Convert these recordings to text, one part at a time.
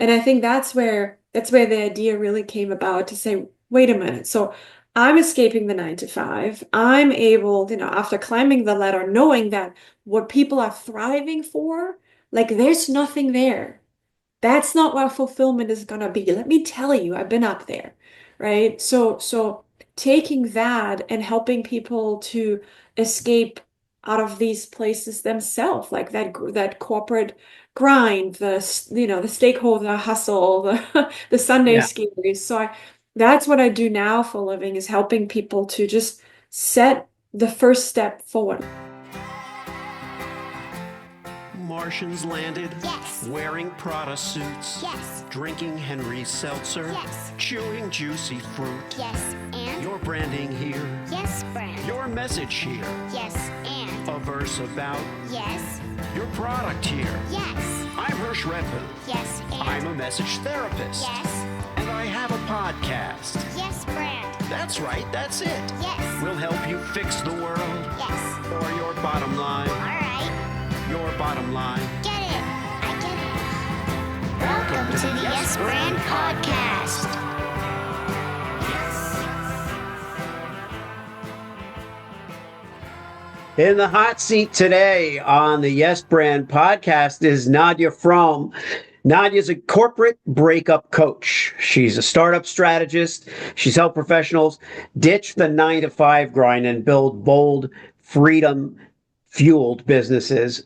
And I think that's where the idea really came about to say, wait a minute. So I'm escaping the 9 to 5. I'm able, after climbing the ladder, knowing that what people are thriving for, like there's nothing there. That's not what fulfillment is gonna be. Let me tell you, I've been up there, right? So taking that and helping people to escape out of these places themselves, like that corporate grind, the stakeholder hustle, the Sunday Yeah. scaries. That's what I do now for a living is helping people to just set the first step forward. Martians landed, Yes. wearing Prada suits, Yes. drinking Henry Seltzer, Yes. chewing juicy fruit. Yes, and? Your branding here, Yes, brand. your message here, Yes, and? a verse about Yes. your product here. Yes. I'm Hersh. Yes, and? I'm a message therapist. Yes. And I have a podcast. Yes, brand. That's right, that's it. Yes. We'll help you fix the world Yes. or your bottom line. All right. Your bottom line. Get it. I get it. Welcome to the Yes Brand Podcast. In the hot seat today on the Yes Brand podcast is Nadja Fromm. Nadja's a corporate breakup coach. She's a startup strategist. She's helped professionals ditch the 9 to 5 grind and build bold, freedom fueled businesses.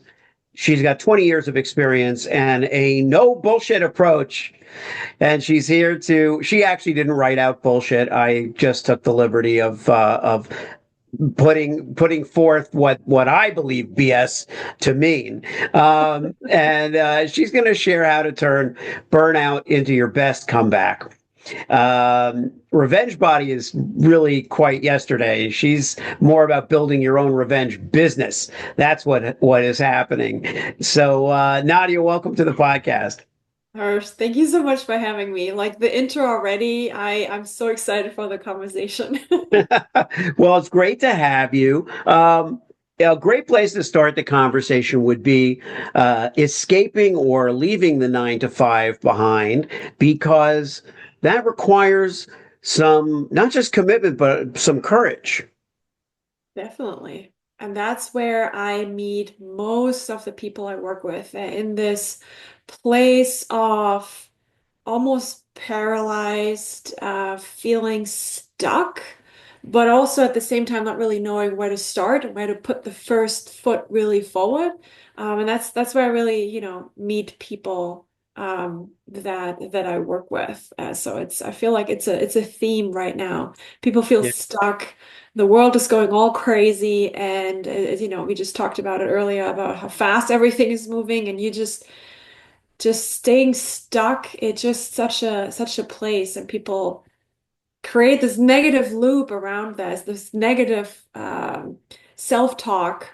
She's got 20 years of experience and a no bullshit approach. And she actually didn't write out bullshit. I just took the liberty of putting forth what I believe BS to mean. And she's going to share how to turn burnout into your best comeback. Revenge Body is really quite yesterday. She's more about building your own revenge business. That's what is happening. So, Nadia, welcome to the podcast. Harsh, thank you so much for having me. Like the intro already, I'm so excited for the conversation. Well, it's great to have you. A great place to start the conversation would be escaping or leaving the 9 to 5 behind, because that requires some, not just commitment, but some courage. Definitely. And that's where I meet most of the people I work with in this place of almost paralyzed, feeling stuck, but also at the same time not really knowing where to start and where to put the first foot really forward. And that's where I really, meet people that I work with. So I feel like it's a theme right now. People feel Yeah. stuck. The world is going all crazy, and we just talked about it earlier about how fast everything is moving, and you just staying stuck. It's just such a place, and people create this negative loop around this negative self-talk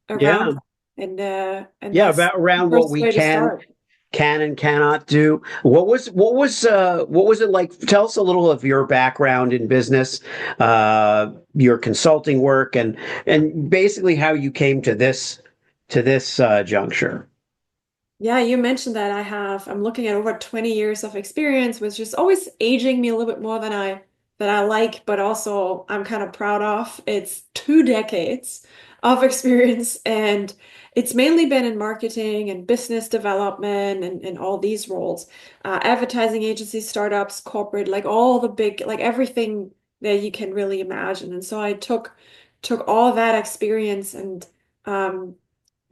Yeah. around, and Yeah. that's About the around what first we way to start. can and cannot do. What was it like? Tell us a little of your background in business, your consulting work, and basically how you came to this juncture. Yeah, you mentioned that I'm looking at over 20 years of experience, which is always aging me a little bit more than I like, but also I'm kind of proud of. It's 2 decades of experience, and it's mainly been in marketing and business development and all these roles. Advertising agencies, startups, corporate, like all the big, like everything that you can really imagine. And so I took all that experience and um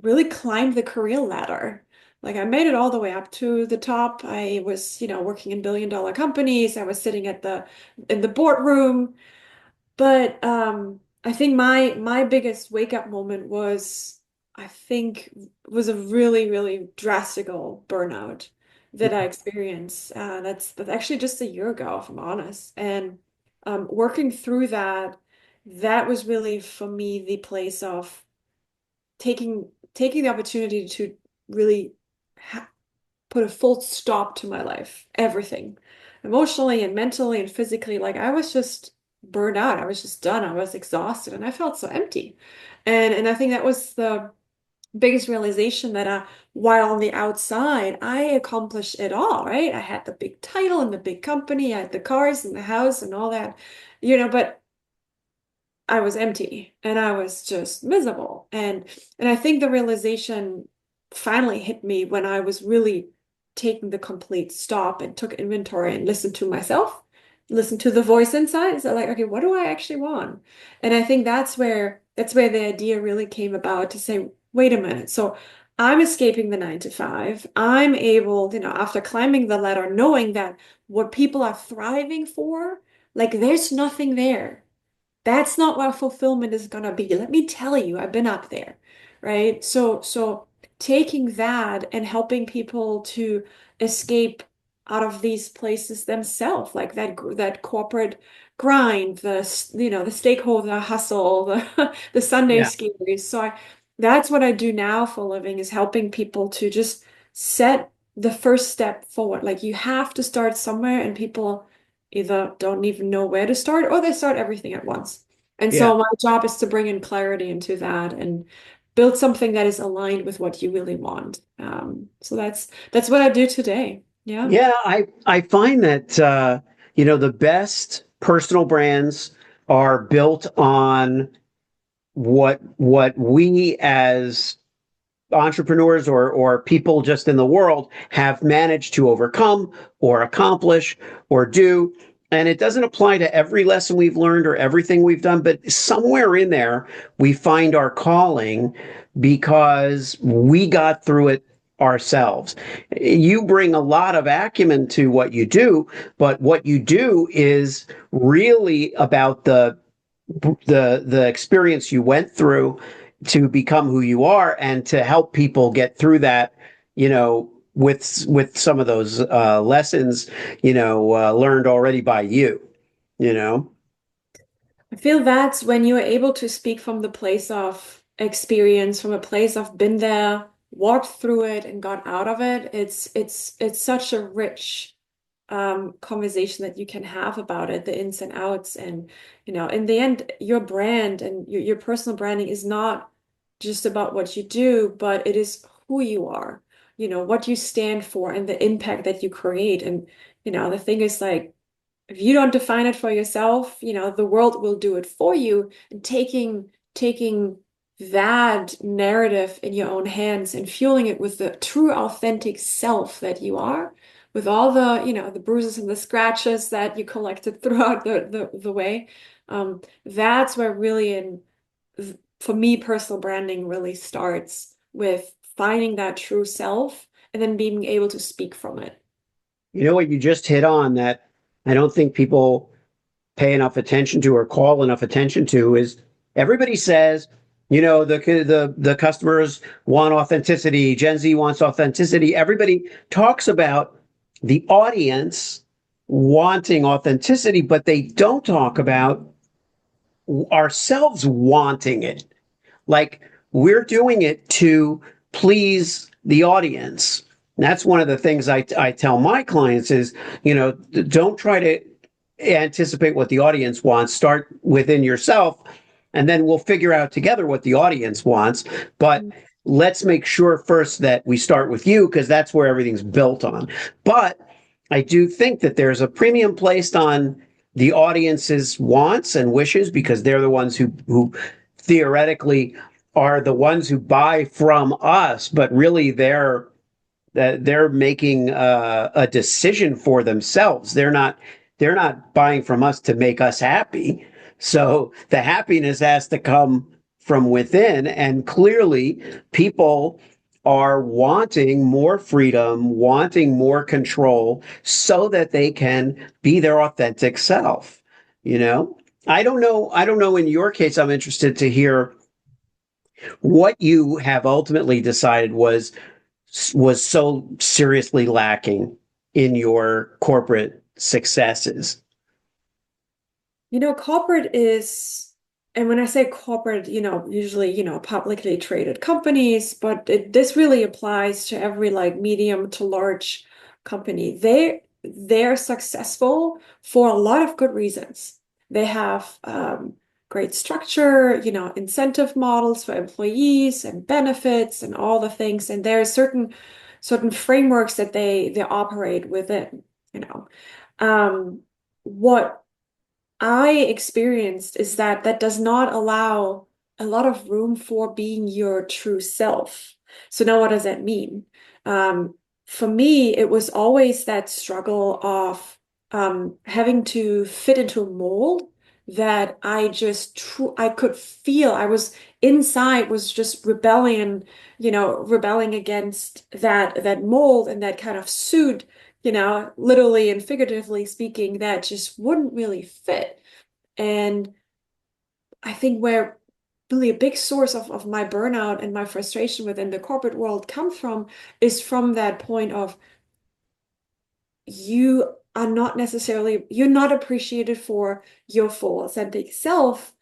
really climbed the career ladder. Like I made it all the way up to the top. I was, working in billion-dollar companies. I was sitting in the boardroom. But I think my biggest wake up moment I think, was a really, really drastical burnout that I experienced. That's actually just a year ago, if I'm honest. And working through that was really for me the place of taking the opportunity to really ha put a full stop to my life, everything, emotionally and mentally and physically. Like I was just burned out. I was just done. I was exhausted, and I felt so empty. And I think that was biggest realization that while on the outside, I accomplished it all, right? I had the big title and the big company, I had the cars and the house and all that, but I was empty and I was just miserable. And I think the realization finally hit me when I was really taking the complete stop and took inventory and listened to myself, listened to the voice inside. So like, okay, what do I actually want? And I think that's where the idea really came about to say, wait a minute. So I'm escaping the 9 to 5. I'm able, after climbing the ladder, knowing that what people are thriving for, like there's nothing there. That's not what fulfillment is gonna be. Let me tell you, I've been up there, right? So taking that and helping people to escape out of these places themselves, like that corporate grind, the stakeholder hustle, the Sunday Yeah. scaries. That's what I do now for a living, is helping people to just set the first step forward. Like you have to start somewhere, and people either don't even know where to start or they start everything at once. And Yeah. so my job is to bring in clarity into that and build something that is aligned with what you really want. So that's what I do today. Yeah. Yeah, I find that the best personal brands are built on what we as entrepreneurs or people just in the world have managed to overcome or accomplish or do. And it doesn't apply to every lesson we've learned or everything we've done, but somewhere in there, we find our calling because we got through it ourselves. You bring a lot of acumen to what you do, but what you do is really about the experience you went through to become who you are and to help people get through that, with some of those lessons, learned already by you, you know. I feel that's when you are able to speak from the place of experience, from a place of been there, walked through it, and got out of it. It's such a rich conversation that you can have about it, the ins and outs. And, in the end, your brand and your personal branding is not just about what you do, but it is who you are, what you stand for and the impact that you create. And, the thing is like, if you don't define it for yourself, the world will do it for you. And taking that narrative in your own hands and fueling it with the true authentic self that you are, with all the bruises and the scratches that you collected throughout the way. That's where really for me, personal branding really starts with finding that true self and then being able to speak from it. You know what you just hit on that I don't think people pay enough attention to or call enough attention to is everybody says, the customers want authenticity. Gen Z wants authenticity. Everybody talks about the audience wanting authenticity, but they don't talk about ourselves wanting it. Like we're doing it to please the audience. And that's one of the things I tell my clients is, don't try to anticipate what the audience wants. Start within yourself, and then we'll figure out together what the audience wants. But let's make sure first that we start with you because that's where everything's built on. But I do think that there's a premium placed on the audience's wants and wishes because they're the ones who theoretically are the ones who buy from us, but really they're making a decision for themselves. They're not buying from us to make us happy. So the happiness has to come from within. And clearly, people are wanting more freedom, wanting more control so that they can be their authentic self. You know, I don't know. I don't know. In your case, I'm interested to hear what you have ultimately decided was so seriously lacking in your corporate successes. Corporate is, and when I say corporate, usually, publicly traded companies, but this really applies to every like medium to large company. They're successful for a lot of good reasons. They have great structure, incentive models for employees and benefits and all the things. And there are certain frameworks that they operate within, you know. What I experienced is that that does not allow a lot of room for being your true self. So now what does that mean? Um, for me, it was always that struggle of having to fit into a mold that I could feel. I was inside was just rebelling against that mold and that kind of suit, literally and figuratively speaking, that just wouldn't really fit. And I think where really a big source of my burnout and my frustration within the corporate world comes from is from that point of you're not appreciated for your full authentic self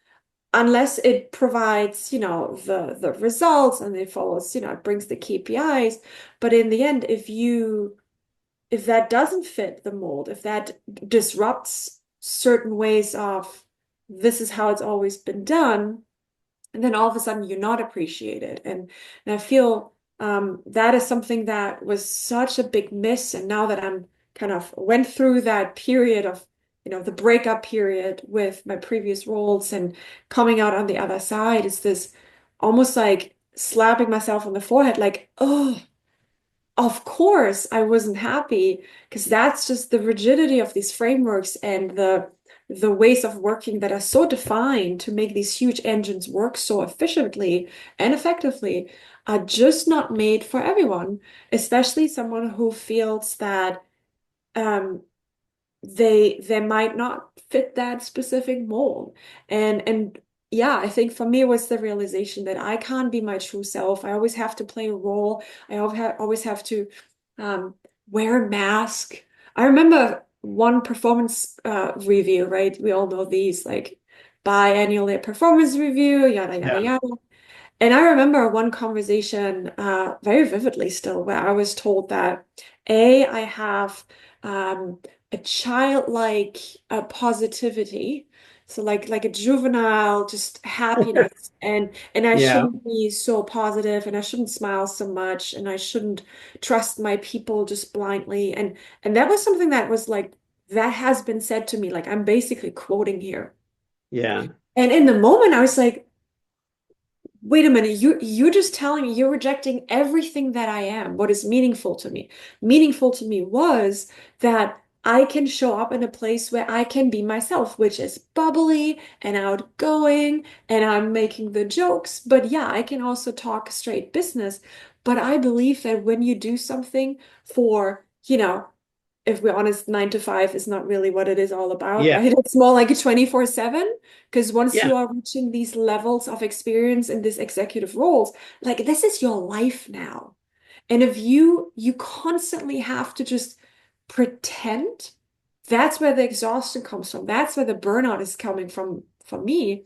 unless it provides, the results and it follows, it brings the KPIs. But in the end, if that doesn't fit the mold, if that disrupts certain ways of this is how it's always been done, and then all of a sudden you're not appreciated. And I feel that is something that was such a big miss. And now that I'm kind of went through that period of, the breakup period with my previous roles and coming out on the other side, is this almost like slapping myself on the forehead, like, oh, of course, I wasn't happy because that's just the rigidity of these frameworks and the ways of working that are so defined to make these huge engines work so efficiently and effectively are just not made for everyone, especially someone who feels that um, they might not fit that specific mold. And yeah, I think for me it was the realization that I can't be my true self. I always have to play a role. I always have to um, wear a mask. I remember one performance review, right? We all know these, like biannual performance review, yada yada Yeah. yada. And I remember one conversation very vividly still, where I was told that I have um, a childlike positivity, so like a juvenile just happiness, and I Yeah. shouldn't be so positive, and I shouldn't smile so much, and I shouldn't trust my people just blindly, and that was something that was like that has been said to me, like I'm basically quoting here, Yeah. and in the moment I was like, wait a minute, you're just telling me you're rejecting everything that I am, what is meaningful to me. Meaningful to me was that I can show up in a place where I can be myself, which is bubbly and outgoing, and I'm making the jokes. But yeah, I can also talk straight business. But I believe that when you do something for, if we're honest, 9 to 5 is not really what it is all about, Yeah. right? It's more like a 24/7. Because once Yeah. you are reaching these levels of experience in these executive roles, like this is your life now. And if you constantly have to just pretend, that's where the exhaustion comes from. That's where the burnout is coming from for me.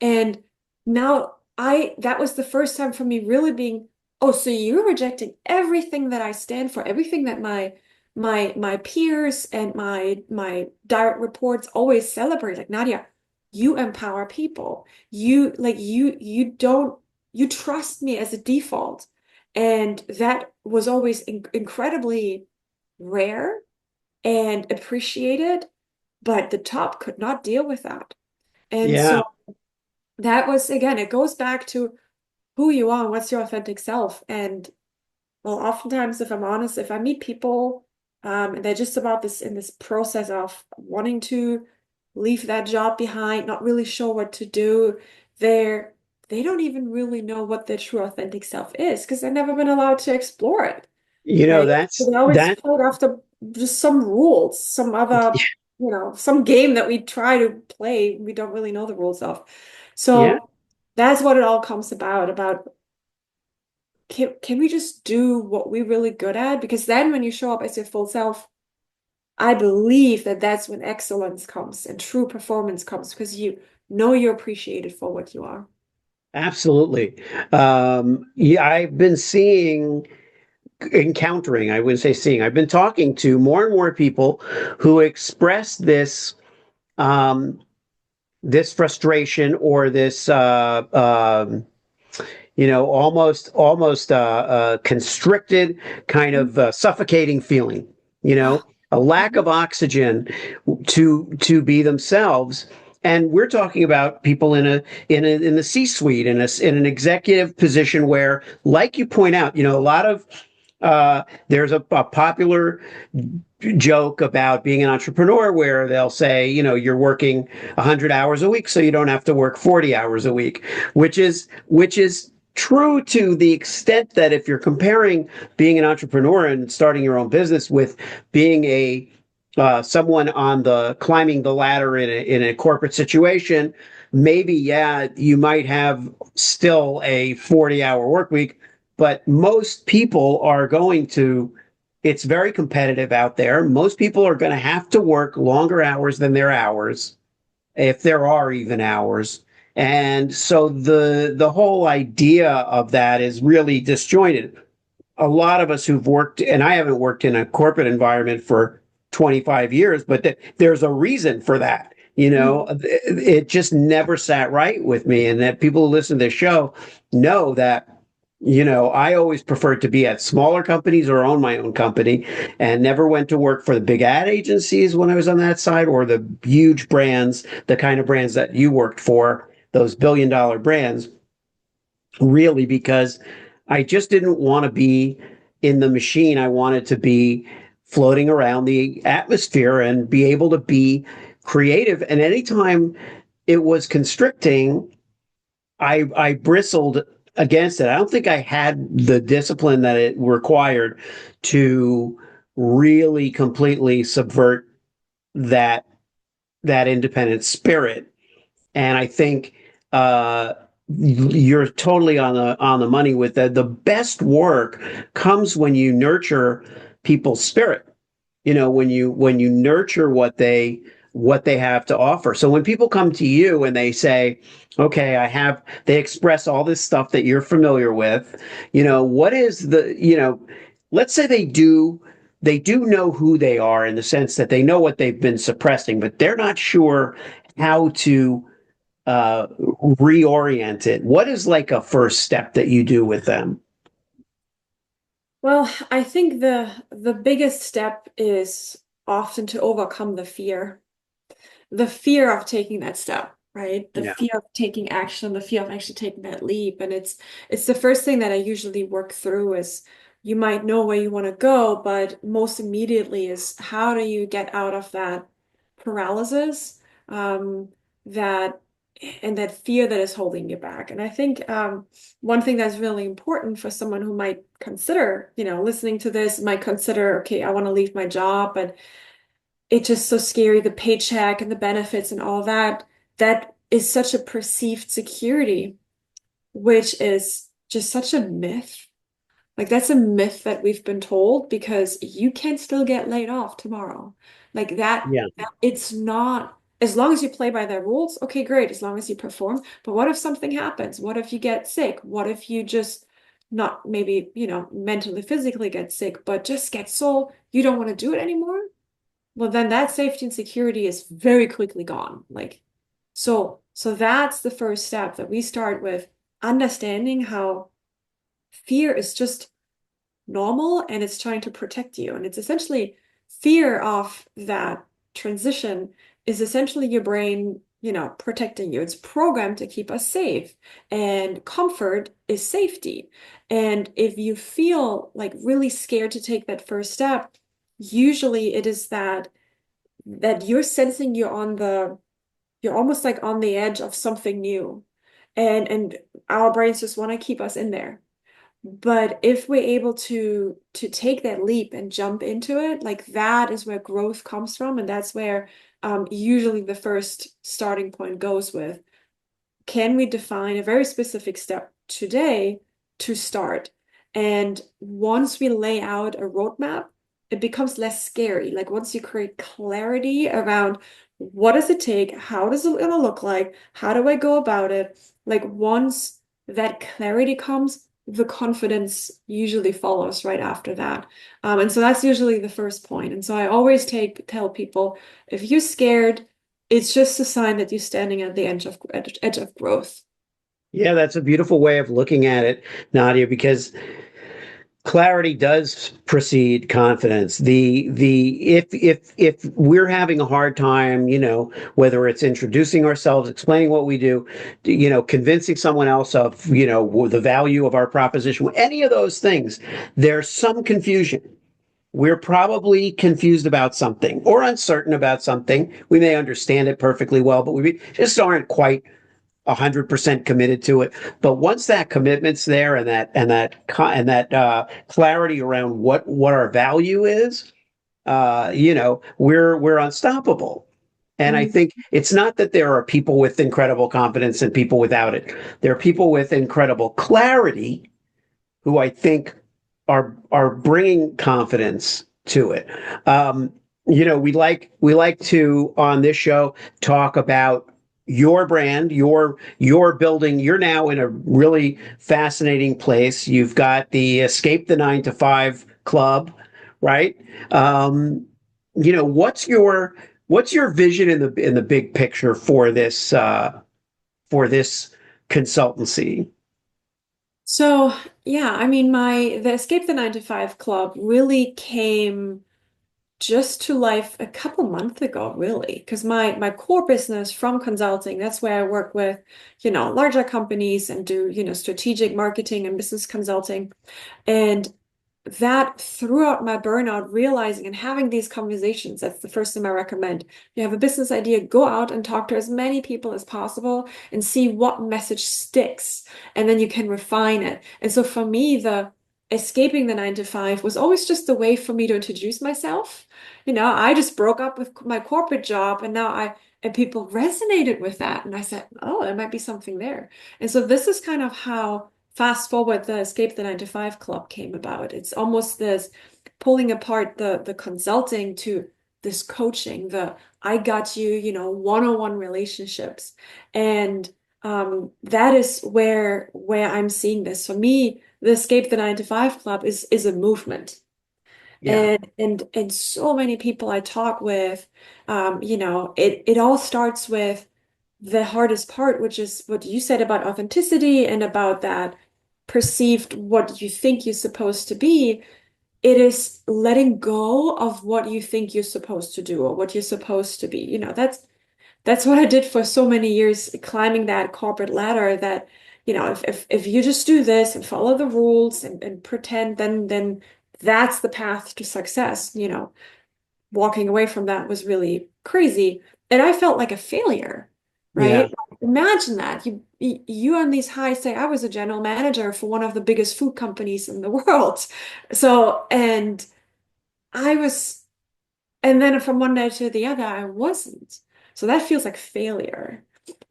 And now that was the first time for me really being, oh, so you're rejecting everything that I stand for, everything that my peers and my direct reports always celebrate. Like, Nadja, you empower people. You don't you trust me as a default. And that was always incredibly rare and appreciated, but the top could not deal with that. And Yeah. so that was, again, it goes back to who you are and what's your authentic self. And well, oftentimes, if I'm honest, if I meet people, and they're just about this in this process of wanting to leave that job behind, not really sure what to do, they're they don't even really know what their true authentic self is because they've never been allowed to explore it, You know, right? So that's they always that. play it after just some rules, some other, some game that we try to play, we don't really know the rules of. Yeah. So that's what it all comes about can we just do what we're really good at? Because then when you show up as your full self, I believe that that's when excellence comes and true performance comes because you know you're appreciated for what you are. Absolutely. Yeah, I've been encountering, I wouldn't say seeing, I've been talking to more and more people who express this um, this frustration or this almost constricted kind of suffocating feeling, a lack of oxygen to be themselves. And we're talking about people in the C-suite, in an executive position where, like you point out, a lot of there's a popular joke about being an entrepreneur where they'll say, you're working 100 hours a week, so you don't have to work 40 hours a week, which is true to the extent that if you're comparing being an entrepreneur and starting your own business with being a someone on the climbing the ladder in a corporate situation, maybe, yeah, you might have still a 40-hour work week, but most people are going to, it's very competitive out there. Most people are going to have to work longer hours than their hours, if there are even hours. And so the whole idea of that is really disjointed. A lot of us who've worked, and I haven't worked in a corporate environment for 25 years, but there's a reason for that. It just never sat right with me. And that people who listen to this show know that, I always preferred to be at smaller companies or own my own company, and never went to work for the big ad agencies when I was on that side, or the huge brands, the kind of brands that you worked for, those billion-dollar brands, really, because I just didn't want to be in the machine. I wanted to be floating around the atmosphere and be able to be creative. And anytime it was constricting, I bristled against it. I don't think I had the discipline that it required to really completely subvert that independent spirit. And I think you're totally on the money with that. The best work comes when you nurture people's spirit. When you nurture what they have to offer. So when people come to you and they say, okay, they express all this stuff that you're familiar with, what is let's say they do know who they are, in the sense that they know what they've been suppressing, but they're not sure how to reorient it. What is like a first step that you do with them? Well, I think the biggest step is often to overcome the fear of taking that step, right? The Yeah. fear of taking action, the fear of actually taking that leap. And it's the first thing that I usually work through. Is you might know where you want to go, but most immediately is, how do you get out of that paralysis, that and that fear that is holding you back? And I think one thing that's really important for someone who might consider, listening to this, might consider, okay, I want to leave my job, but it's just so scary, the paycheck and the benefits and all that. That is such a perceived security, which is just such a myth. Like, that's a myth that we've been told, because you can still get laid off tomorrow. Like that, Yeah. it's not, as long as you play by their rules, okay, great, as long as you perform. But what if something happens? What if you get sick? What if you just not maybe, mentally, physically get sick, but just get so you don't want to do it anymore? Well, then that safety and security is very quickly gone. Like, so that's the first step, that we start with understanding how fear is just normal and it's trying to protect you. And it's essentially fear of that transition is essentially your brain, protecting you. It's programmed to keep us safe, and comfort is safety. And if you feel like really scared to take that first step, usually it is that you're sensing you're almost like on the edge of something new. And our brains just want to keep us in there. But if we're able to take that leap and jump into it, like, that is where growth comes from. And that's where usually the first starting point goes with, can we define a very specific step today to start? And once we lay out a roadmap, it becomes less scary. Like, once you create clarity around, what does it take? How does it gonna look like? How do I go about it? Like, once that clarity comes, the confidence usually follows right after that. And so that's usually the first point. And so I always tell people, if you're scared, it's just a sign that you're standing at the edge of growth. Yeah, that's a beautiful way of looking at it, Nadia, because clarity does precede confidence. The if we're having a hard time, whether it's introducing ourselves, explaining what we do, convincing someone else of, the value of our proposition, any of those things, there's some confusion. We're probably confused about something or uncertain about something. We may understand it perfectly well, but we just aren't quite 100% committed to it. But once that commitment's there and that clarity around what our value is, we're unstoppable. And I Mm. think it's not that there are people with incredible confidence and people without it. There are people with incredible clarity who I think are bringing confidence to it. We like to on this show talk about your brand, your building. You're now in a really fascinating place. You've got the Escape the 9 to 5 Club, right? Um, what's your vision in the big picture for this consultancy? So yeah, I mean, my the Escape the 9 to 5 Club really came just to life a couple months ago, really, because my core business from consulting, that's where I work with, larger companies and do, strategic marketing and business consulting. And that throughout my burnout, realizing and having these conversations, that's the first thing I recommend. You have a business idea, go out and talk to as many people as possible and see what message sticks. And then you can refine it. And so for me, the escaping the 9 to 5 was always just a way for me to introduce myself. I just broke up with my corporate job and people resonated with that. And I said, oh, there might be something there. And so this is kind of how fast forward the Escape the 9 to 5 Club came about. It's almost this pulling apart the consulting to this coaching, the I got you, one-on-one relationships. And that is where I'm seeing this. For me, the Escape the 9 to 5 Club is a movement. Yeah, And so many people I talk with, it all starts with the hardest part, which is what you said about authenticity and about that perceived what you think you're supposed to be. It is letting go of what you think you're supposed to do or what you're supposed to be. That's what I did for so many years, climbing that corporate ladder that, if you just do this and follow the rules and pretend, then that's the path to success. Walking away from that was really crazy. And I felt like a failure, yeah, right? Imagine that. You on these highs say, I was a general manager for one of the biggest food companies in the world. So, and I was, and then from one day to the other, I wasn't. So that feels like failure.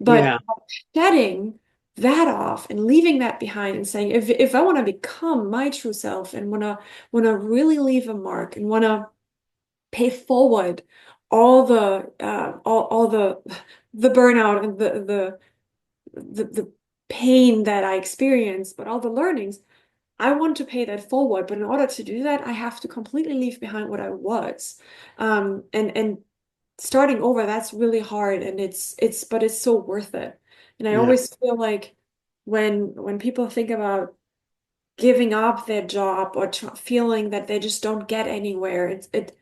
yeah, But shedding that off and leaving that behind and saying, if I want to become my true self and wanna really leave a mark and wanna pay forward all the burnout and the pain that I experienced, but all the learnings, I want to pay that forward. But in order to do that, I have to completely leave behind what I was. And starting over, that's really hard, and but it's so worth it. And I yeah, always feel like when people think about giving up their job or feeling that they just don't get anywhere, it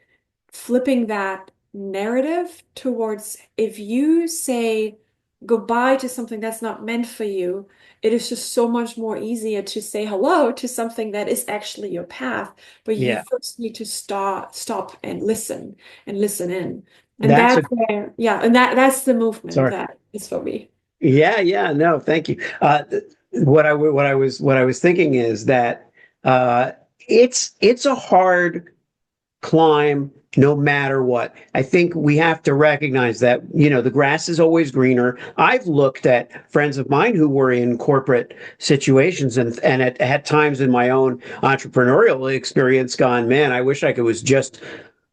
flipping that narrative towards if you say goodbye to something that's not meant for you, it is just so much more easier to say hello to something that is actually your path. But you yeah. first need to stop and listen in. And That's that's a where, yeah, and that's the movement sorry. that is for me. Yeah, yeah, no, thank you. What I was thinking is that uh, it's a hard climb no matter what. I think we have to recognize that, the grass is always greener. I've looked at friends of mine who were in corporate situations and at times in my own entrepreneurial experience gone, man, I wish I could was just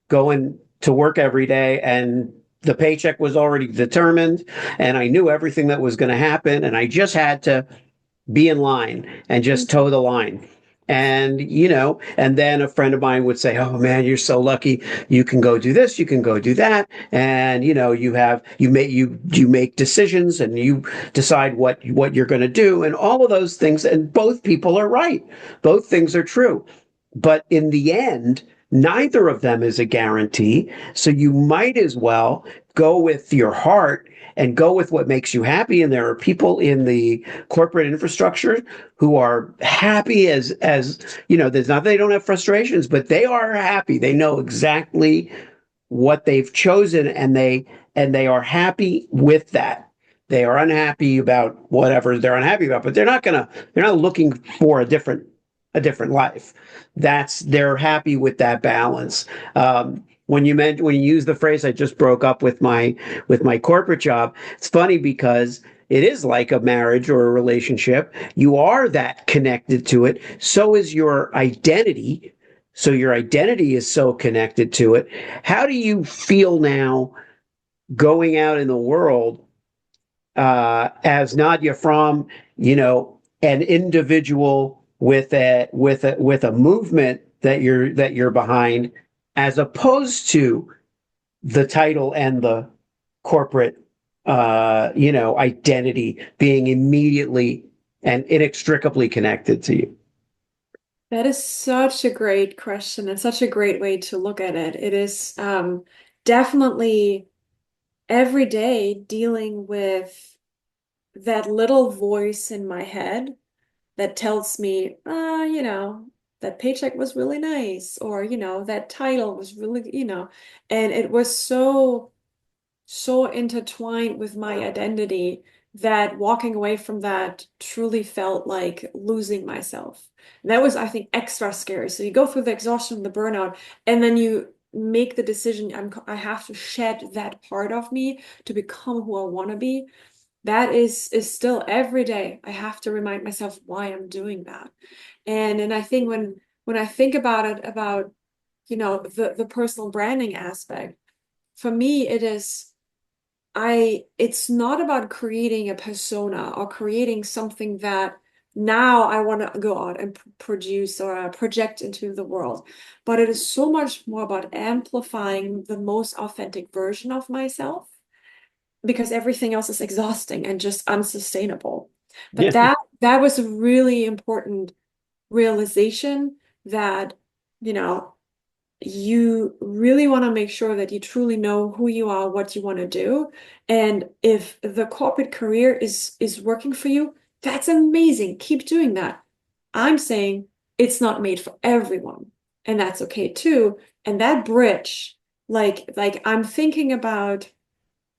going to work every day and the paycheck was already determined and I knew everything that was going to happen and I just had to be in line and just toe the line. And, and then a friend of mine would say, "Oh man, you're so lucky. You can go do this, you can go do that." And, you make decisions and you decide what you're going to do and all of those things. And both people are right. Both things are true. But in the end, neither of them is a guarantee. So you might as well go with your heart and go with what makes you happy. And there are people in the corporate infrastructure who are happy there's not, they don't have frustrations, but they are happy. They know exactly what they've chosen and they are happy with that. They are unhappy about whatever they're unhappy about, but they're not looking for a different life. They're happy with that balance. When you use the phrase, "I just broke up with my corporate job," it's funny because it is like a marriage or a relationship. You are that connected to it. So is your identity. So your identity is so connected to it. How do you feel now going out in the world as Nadja Fromm, an individual with a movement that you're behind, as opposed to the title and the corporate identity being immediately and inextricably connected to you? That is such a great question and such a great way to look at it. It is definitely every day dealing with that little voice in my head that tells me, that paycheck was really nice, or, that title was really, and it was so intertwined with my identity that walking away from that truly felt like losing myself. And that was, I think, extra scary. So you go through the exhaustion, the burnout, and then you make the decision, I have to shed that part of me to become who I want to be. That is still every day. I have to remind myself why I'm doing that. And I think when I think about it, about, the personal branding aspect, for me, it's not about creating a persona or creating something that now I want to go out and produce or project into the world. But it is so much more about amplifying the most authentic version of myself, because everything else is exhausting and just unsustainable. But Yeah. that was a really important realization that, you really want to make sure that you truly know who you are, what you want to do. And if the corporate career is working for you, that's amazing. Keep doing that. I'm saying it's not made for everyone, and that's okay too. And that bridge, like I'm thinking about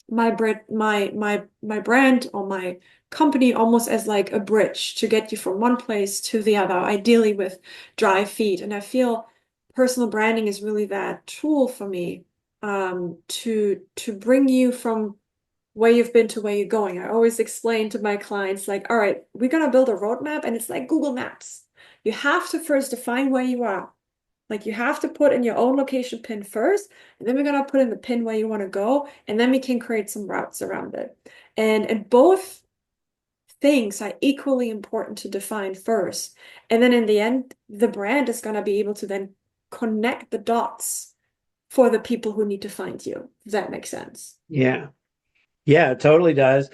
my brand or my company almost as like a bridge to get you from one place to the other, ideally with dry feet. And I feel personal branding is really that tool for me, to bring you from where you've been to where you're going. I always explain to my clients, like, all right, we're gonna build a roadmap, and it's like Google Maps. You have to first define where you are. Like, you have to put in your own location pin first, and then we're gonna put in the pin where you want to go, and then we can create some routes around it. And both things are equally important to define first. And then in the end, the brand is gonna be able to then connect the dots for the people who need to find you. Does that make sense? Yeah. Yeah, it totally does.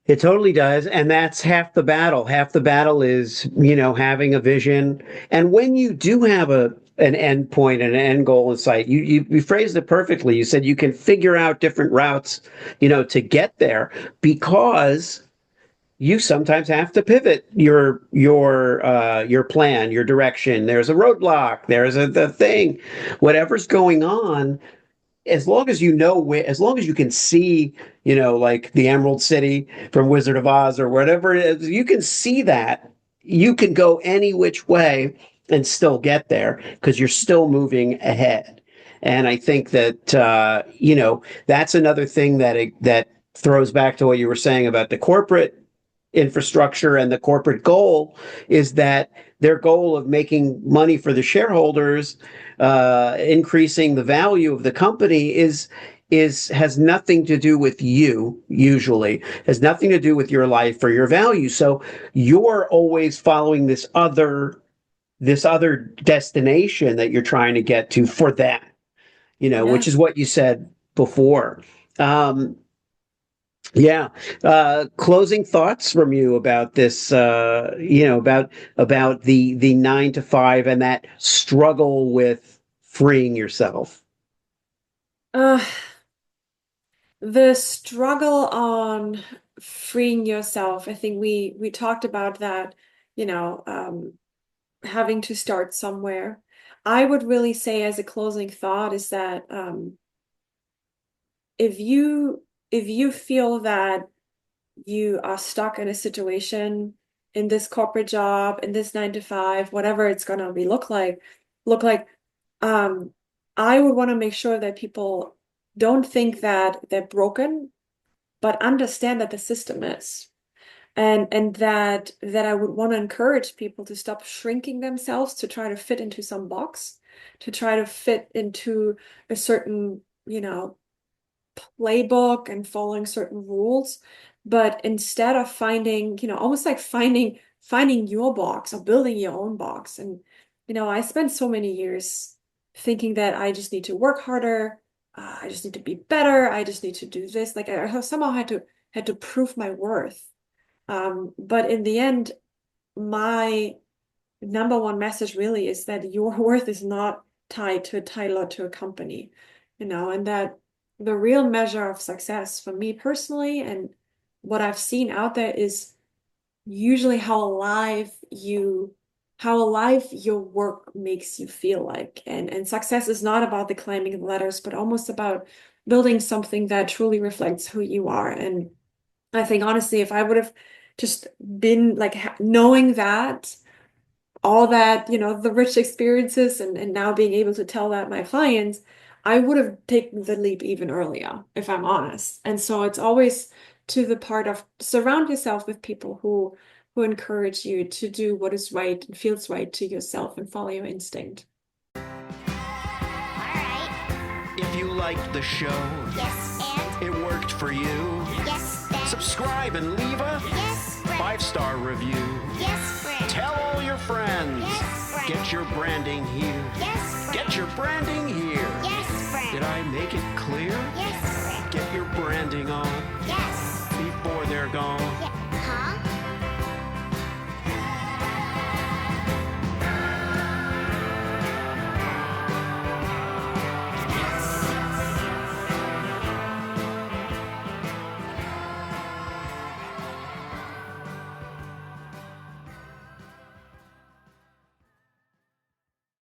It totally does. And that's half the battle. Half the battle is, having a vision. And when you do have an end point and an end goal in sight, you phrased it perfectly. You said you can figure out different routes, to get there, because you sometimes have to pivot your plan, your direction. There's a roadblock. There's the thing, whatever's going on. As long as you can see, like the Emerald City from Wizard of Oz or whatever it is, you can see that. You can go any which way and still get there because you're still moving ahead. And I think that, that's another thing that throws back to what you were saying about the corporate infrastructure and the corporate goal, is that their goal of making money for the shareholders, increasing the value of the company, has nothing to do with you. Usually has nothing to do with your life or your value. So you're always following this other this other destination that you're trying to get to for that, Yeah. which is what you said before. Um, yeah. Closing thoughts from you about this, about the 9 to 5 and that struggle with freeing yourself. Uh, the struggle on freeing yourself, I think we talked about that, you know, having to start somewhere. I would really say as a closing thought is that if you feel that you are stuck in a situation in this corporate job, in this 9 to 5, whatever it's gonna be look like, um, I would want to make sure that people don't think that they're broken, but understand that the system is. And that I would want to encourage people to stop shrinking themselves to try to fit into some box, to try to fit into a certain, playbook and following certain rules, but instead of finding, almost like finding your box or building your own box. And I spent so many years thinking that I just need to work harder, I just need to be better, I just need to do this. Like I somehow had to prove my worth. But in the end, my number one message really is that your worth is not tied to a title or to a company, and that the real measure of success for me personally and what I've seen out there is usually how alive your work makes you feel like. And success is not about the climbing the ladders, but almost about building something that truly reflects who you are. And I think honestly, if I would have just been like knowing that all that, the rich experiences and now being able to tell that my clients, I would have taken the leap even earlier, if I'm honest. And so it's always to the part of surround yourself with people who encourage you to do what is right and feels right to yourself and follow your instinct. All right. If you liked the show, Yes, and it worked for you, yes, then subscribe and leave a yes, friend. 5-star review. Yes, friend. Tell all your friends. Yes, friend. Get your branding here. Yes, friend. Get your branding here. Yes, friend. Did I make it clear? Yes, friend. Get your branding on Yes. before they're gone. Yes.